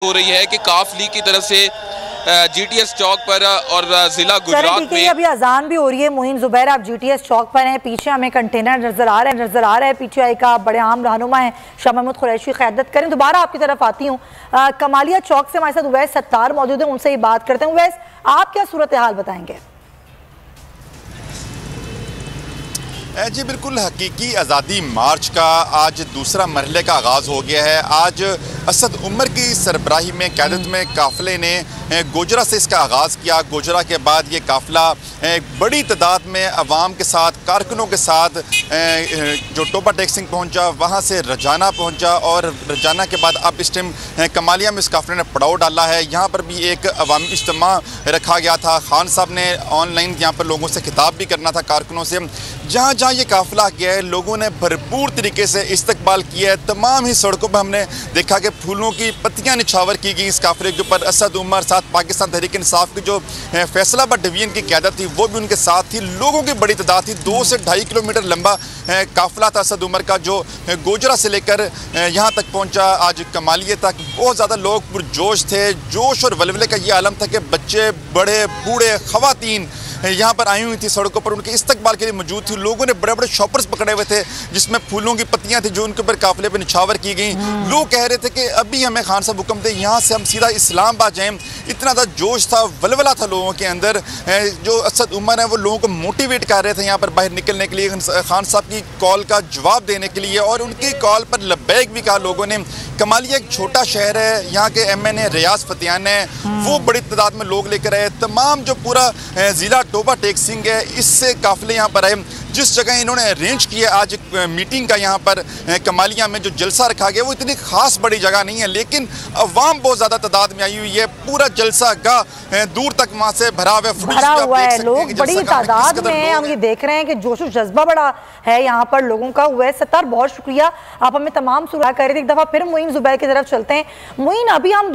हो रही है कि काफ लीग की तरफ से जीटीएस चौक पर और जिला गुजरात में अभी अजान भी हो रही है। मोइन जुबैर, आप जीटीएस चौक पर हैं, पीछे हमें कंटेनर नजर आ रहा है। पीछे एक आप बड़े आम रहनुमा हैं, शाह महमूद कुरैशी, क़यादत करें। दोबारा आपकी तरफ आती हूँ। कमालिया चौक से हमारे साथ उवैस सत्तार मौजूद है, उनसे ही बात करते हैं। उवैस, आप क्या सूरत हाल बताएंगे? जी बिल्कुल, हकीकी आज़ादी मार्च का आज दूसरा मरहले का आगाज़ हो गया है। आज असद उमर की सरबराही में क़यादत में काफ़िले ने गोजरा से इसका आगाज़ किया। गोजरा के बाद ये काफ़िला बड़ी तादाद में अवाम के साथ, कारकुनों के साथ जो टोबा टेक्सिंग पहुंचा, वहां से रजाना पहुंचा और रजाना के बाद अब इस टाइम कमालिया में इस काफ़िले ने पड़ाव डाला है। यहाँ पर भी एक अवामी इज्तिमा रखा गया था। खान साहब ने ऑनलाइन यहाँ पर लोगों से खिताब भी करना था, कारकुनों से। जहाँ जहाँ ये काफ़िला गया है, लोगों ने भरपूर तरीके से इस्तकबाल किया है। तमाम ही सड़कों पर हमने देखा कि फूलों की पत्तियाँ निछावर की गई इस काफ़िले के ऊपर। असद उमर साथ पाकिस्तान तहरीक इंसाफ की जो फैसलाबाद डिवीजन की क़यादत थी वो भी उनके साथ थी। लोगों की बड़ी तादाद थी। 2 से 2.5 किलोमीटर लंबा काफ़िला था असद उमर का, जो गोजरा से लेकर यहाँ तक पहुँचा, आज कमालिया तक। बहुत ज़्यादा लोग पुरजोश थे। जोश और वलवले का ये आलम था कि बच्चे, बड़े, बूढ़े, ख़वातीन यहाँ पर आई हुई थी, सड़कों पर उनके इस्तकबाल के लिए मौजूद थी। लोगों ने बड़े बड़े शॉपर्स पकड़े हुए थे जिसमें फूलों की पत्तियाँ थी जो उनके ऊपर काफ़िले पर निछावर की गई। लोग कह रहे थे कि अभी हमें खान साहब हुक्म दे, यहाँ से हम सीधा इस्लामाबाद जाएँ। इतना ज़्यादा जोश था, वलवला था लोगों के अंदर। जो असद उमर है वो लोगों को मोटिवेट कर रहे थे यहाँ पर बाहर निकलने के लिए, खान साहब की कॉल का जवाब देने के लिए, और उनकी कॉल पर लब्बैक भी कहा लोगों ने। कमालिया एक छोटा शहर है, यहाँ के MNA रियाज फतियान है, वो बड़ी तादाद में लोग लेकर आए। तमाम जो पूरा ज़िला टोबा टेक्सिंग है, इससे काफ़िले यहाँ पर आए। जिस जगह इन्होंने अरेंज किया आज मीटिंग का, यहाँ पर कमालिया में जो जलसा रखा गया, वो इतनी खास बड़ी जगह नहीं है, लेकिन अवाम बहुत ज़्यादा तादाद में आई हुई है। पूरा जलसा गाह दूर तक वहाँ से भरा हुआ है। लोग बड़ी तादाद में हम ये देख रहे हैं कि जोश और जज्बा बड़ा है यहाँ पर लोगों का। उवैस सत्तार, बहुत शुक्रिया, आप हमें तमाम सुराग कर रहे थे। एक दफ़ा फिर मोइन जुबैर की तरफ चलते हैं। मोइन, अभी हम